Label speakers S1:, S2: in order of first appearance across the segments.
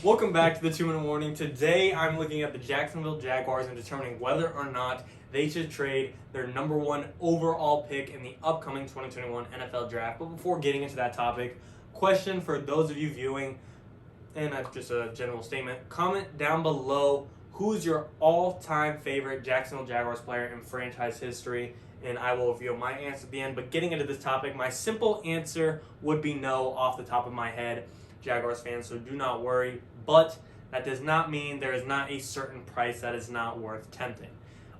S1: Welcome back to the 2-Minute Warning. Today I'm looking at the Jacksonville Jaguars and determining whether or not they should trade their number one overall pick in the upcoming 2021 NFL Draft. But before getting into that topic, question for those of you viewing, and that's just a general statement, comment down below who's your all-time favorite Jacksonville Jaguars player in franchise history, and I will reveal my answer at the end. But getting into this topic, my simple answer would be no off the top of my head, Jaguars fans, so do not worry. But that does not mean there is not a certain price that is not worth tempting.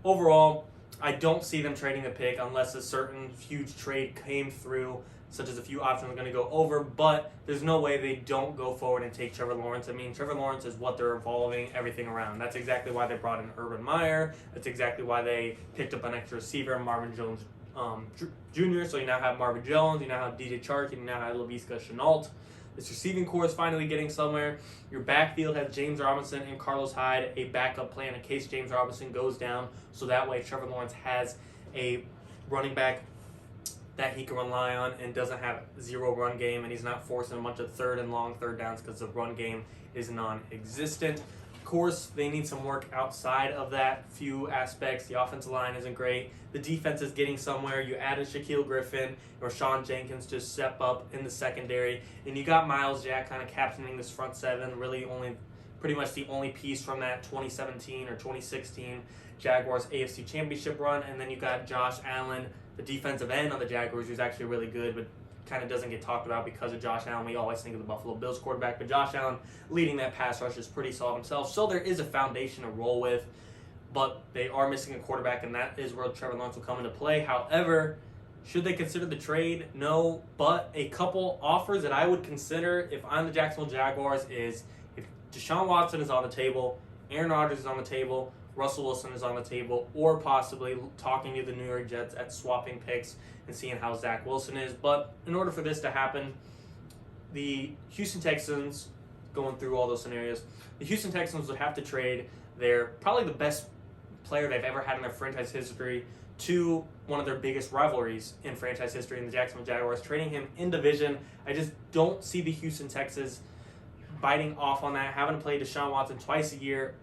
S1: Overall, I don't see them trading a pick unless a certain huge trade came through, such as a few options are going to go over, but there's no way they don't go forward and take Trevor Lawrence. I mean, Trevor Lawrence is what they're evolving everything around. That's exactly why they brought in Urban Meyer. That's exactly why they picked up an extra receiver, Marvin Jones Jr., so you now have Marvin Jones, you now have DJ Chark, you now have Laviska Shenault. This receiving core is finally getting somewhere. Your backfield has James Robinson and Carlos Hyde, a backup plan in case James Robinson goes down, so that way Trevor Lawrence has a running back that he can rely on and doesn't have zero run game, and he's not forcing a bunch of third and long third downs because the run game is non-existent. Of course, they need some work outside of that few aspects. The offensive line isn't great. The defense is getting somewhere. You added Shaquille Griffin or Sean Jenkins to step up in the secondary, and you got Miles Jack kind of captaining this front seven, really pretty much the only piece from that 2017 or 2016 Jaguars AFC Championship run, and then you got Josh Allen, the defensive end on the Jaguars, who's actually really good, but kind of doesn't get talked about because of Josh Allen. We always think of the Buffalo Bills quarterback, but Josh Allen leading that pass rush is pretty solid himself. So there is a foundation to roll with, but they are missing a quarterback, and that is where Trevor Lawrence will come into play. However, should they consider the trade? No, but a couple offers that I would consider if I'm the Jacksonville Jaguars is if Deshaun Watson is on the table, Aaron Rodgers is on the table, Russell Wilson is on the table, or possibly talking to the New York Jets at swapping picks and seeing how Zach Wilson is. But in order for this to happen, the Houston Texans, going through all those scenarios, the Houston Texans would have to trade probably the best player they've ever had in their franchise history to one of their biggest rivalries in franchise history in the Jacksonville Jaguars, trading him in division. I just don't see the Houston Texans biting off on that, having to play Deshaun Watson twice a year.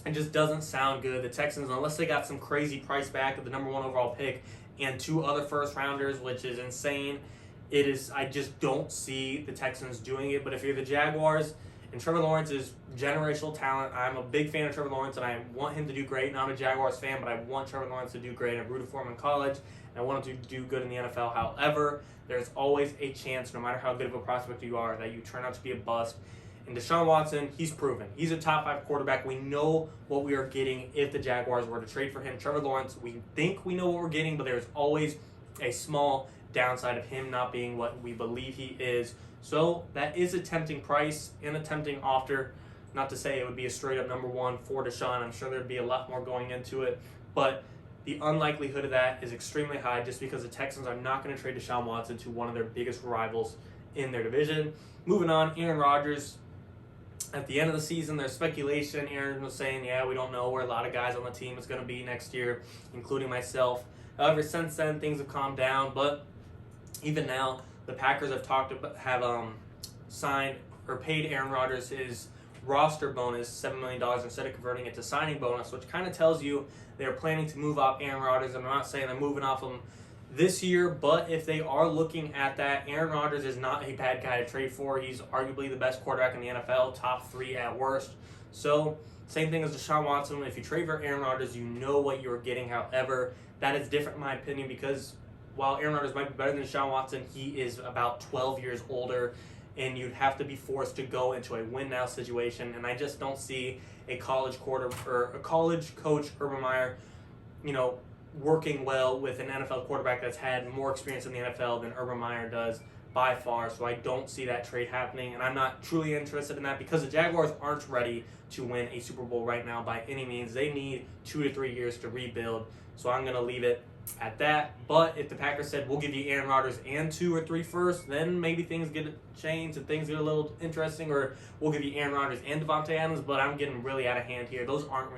S1: It just doesn't sound good. The Texans, unless they got some crazy price back of the number one overall pick and two other first rounders, which is insane, I just don't see the Texans doing it. But if you're the Jaguars, and Trevor Lawrence is generational talent, I'm a big fan of Trevor Lawrence, and I want him to do great. And I'm a Jaguars fan, but I want Trevor Lawrence to do great. I rooted for him in college, and I want him to do good in the NFL. However, there's always a chance, no matter how good of a prospect you are, that you turn out to be a bust. And Deshaun Watson, he's proven. He's a top 5 quarterback. We know what we are getting if the Jaguars were to trade for him. Trevor Lawrence, we think we know what we're getting, but there's always a small downside of him not being what we believe he is. So that is a tempting price and a tempting offer. Not to say it would be a straight up number one for Deshaun. I'm sure there'd be a lot more going into it. But the unlikelihood of that is extremely high just because the Texans are not going to trade Deshaun Watson to one of their biggest rivals in their division. Moving on, Aaron Rodgers. At the end of the season, there's speculation. Aaron was saying, yeah, we don't know where a lot of guys on the team is going to be next year, including myself. However, since then, things have calmed down. But even now, the Packers have signed or paid Aaron Rodgers his roster bonus, $7 million, instead of converting it to signing bonus, which kind of tells you they're planning to move off Aaron Rodgers. I'm not saying they're moving off him this year, but if they are looking at that, Aaron Rodgers is not a bad guy to trade for. He's arguably the best quarterback in the NFL, top 3 at worst. So, same thing as Deshaun Watson. If you trade for Aaron Rodgers, you know what you're getting. However, that is different in my opinion because while Aaron Rodgers might be better than Deshaun Watson, he is about 12 years older, and you'd have to be forced to go into a win-now situation. And I just don't see a college coach, Urban Meyer, working well with an NFL quarterback that's had more experience in the NFL than Urban Meyer does by far. So I don't see that trade happening, and I'm not truly interested in that because the Jaguars aren't ready to win a Super Bowl right now by any means. They need 2 to 3 years to rebuild, so I'm going to leave it at that. But if the Packers said, we'll give you Aaron Rodgers and 2 or 3 firsts, then maybe things get changed and things get a little interesting, or we'll give you Aaron Rodgers and Devontae Adams, but I'm getting really out of hand here. Those aren't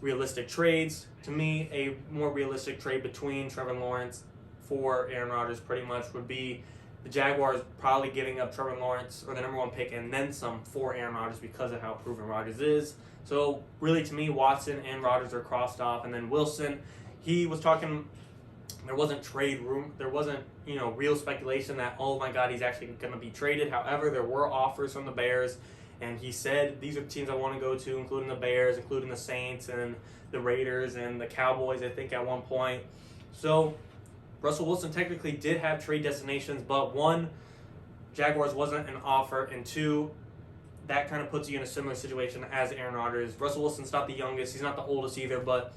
S1: realistic trades. To me, a more realistic trade between Trevor Lawrence for Aaron Rodgers pretty much would be the Jaguars probably giving up Trevor Lawrence or the number 1 pick and then some for Aaron Rodgers because of how proven Rodgers is. So really, to me, Watson and Rodgers are crossed off, and then Wilson, he was talking. There wasn't trade room. There wasn't real speculation that, oh my God, he's actually going to be traded. However, there were offers from the Bears, and he said these are the teams I want to go to, including the Bears, including the Saints and the Raiders and the Cowboys, I think, at one point. So Russell Wilson technically did have trade destinations, but 1, Jaguars wasn't an offer, and 2, that kind of puts you in a similar situation as Aaron Rodgers. Russell Wilson's not the youngest, he's not the oldest either, but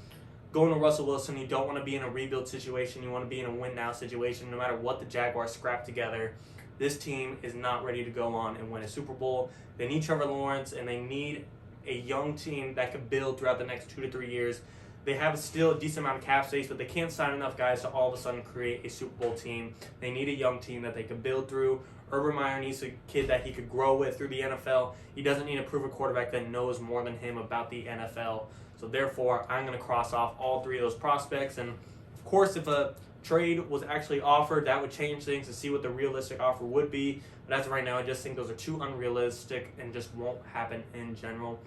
S1: going to Russell Wilson, you don't want to be in a rebuild situation, you want to be in a win-now situation. No matter what the Jaguars scrap together, this team is not ready to go on and win a Super Bowl. They need Trevor Lawrence, and they need a young team that could build throughout the next 2 to 3 years. They have still a decent amount of cap space, but they can't sign enough guys to all of a sudden create a Super Bowl team. They need a young team that they can build through. Urban Meyer needs a kid that he could grow with through the NFL. He doesn't need a proven quarterback that knows more than him about the NFL. So therefore, I'm going to cross off all 3 of those prospects. And of course, if a trade was actually offered, that would change things to see what the realistic offer would be. But as of right now, I just think those are too unrealistic and just won't happen in general.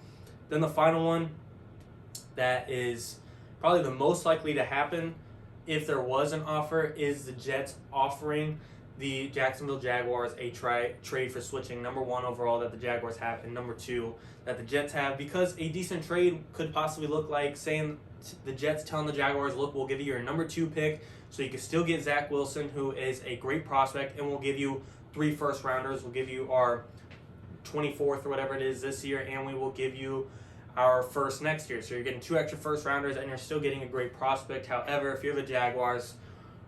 S1: Then the final one that is probably the most likely to happen if there was an offer is the Jets offering the Jacksonville Jaguars a trade for switching number 1 overall that the Jaguars have and number 2 that the Jets have, because a decent trade could possibly look like saying the Jets telling the Jaguars, look, we'll give you your number 2 pick so you can still get Zach Wilson, who is a great prospect, and we'll give you 3 first-rounders. We'll give you our 24th or whatever it is this year, and we will give you our first next year. So you're getting 2 extra first-rounders, and you're still getting a great prospect. However, if you're the Jaguars,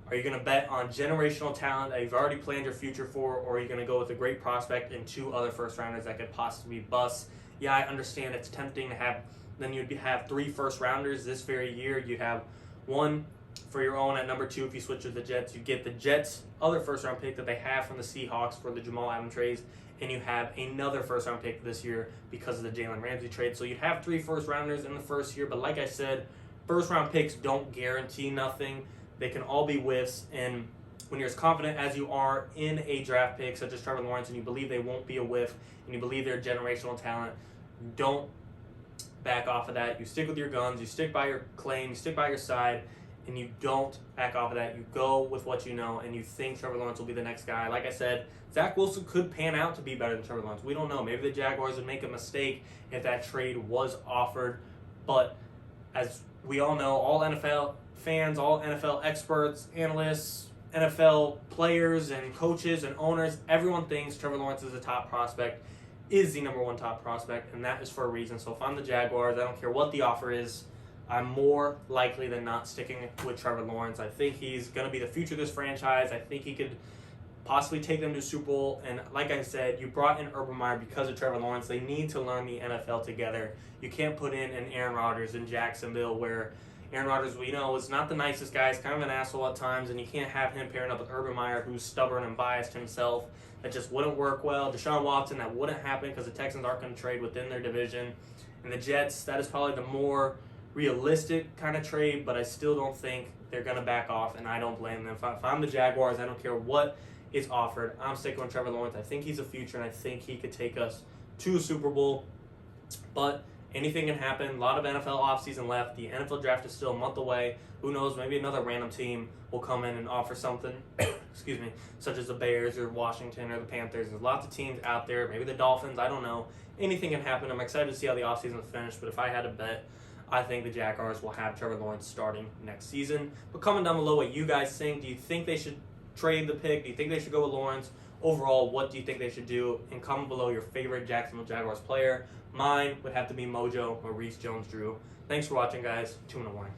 S1: are you going to bet on generational talent that you've already planned your future for, or are you going to go with a great prospect and 2 other first-rounders that could possibly bust? Yeah, I understand it's tempting to have, then you'd have 3 first-rounders this very year. You'd have 1 for your own at number 2 if you switch with the Jets. You get the Jets' other first-round pick that they have from the Seahawks for the Jamal Adams trades, and you have another first-round pick this year because of the Jalen Ramsey trade. So you'd have 3 first-rounders in the first year, but like I said, first-round picks don't guarantee nothing. They can all be whiffs, and when you're as confident as you are in a draft pick such as Trevor Lawrence, and you believe they won't be a whiff, and you believe they're generational talent, don't back off of that. You stick with your guns, you stick by your claim, you stick by your side, and you don't back off of that. You go with what you know, and you think Trevor Lawrence will be the next guy. Like I said, Zach Wilson could pan out to be better than Trevor Lawrence. We don't know. Maybe the Jaguars would make a mistake if that trade was offered, but as we all know, all NFL fans, all NFL experts, analysts, NFL players and coaches and owners, everyone thinks Trevor Lawrence is a top prospect, is the number 1 top prospect, and that is for a reason. So if I'm the Jaguars, I don't care what the offer is, I'm more likely than not sticking with Trevor Lawrence. I think he's going to be the future of this franchise. I think he could possibly take them to Super Bowl. And like I said, you brought in Urban Meyer because of Trevor Lawrence. They need to learn the NFL together. You can't put in an Aaron Rodgers in Jacksonville where Aaron Rodgers, we know, is not the nicest guy. He's kind of an asshole at times, and you can't have him pairing up with Urban Meyer, who's stubborn and biased himself. That just wouldn't work well. Deshaun Watson, that wouldn't happen because the Texans aren't going to trade within their division. And the Jets, that is probably the more realistic kind of trade, but I still don't think they're going to back off, and I don't blame them. If I'm the Jaguars, I don't care what is offered. I'm sticking with Trevor Lawrence. I think he's a future, and I think he could take us to a Super Bowl. But anything can happen. A lot of NFL offseason left. The NFL draft is still a month away. Who knows? Maybe another random team will come in and offer something, excuse me, such as the Bears or Washington or the Panthers. There's lots of teams out there. Maybe the Dolphins. I don't know. Anything can happen. I'm excited to see how the offseason is finished, but if I had to bet, I think the Jaguars will have Trevor Lawrence starting next season. But comment down below what you guys think. Do you think they should trade the pick? Do you think they should go with Lawrence? Overall, what do you think they should do? And comment below your favorite Jacksonville Jaguars player. Mine would have to be Mojo or Reese Jones-Drew. Thanks for watching, guys. 2-minute warning.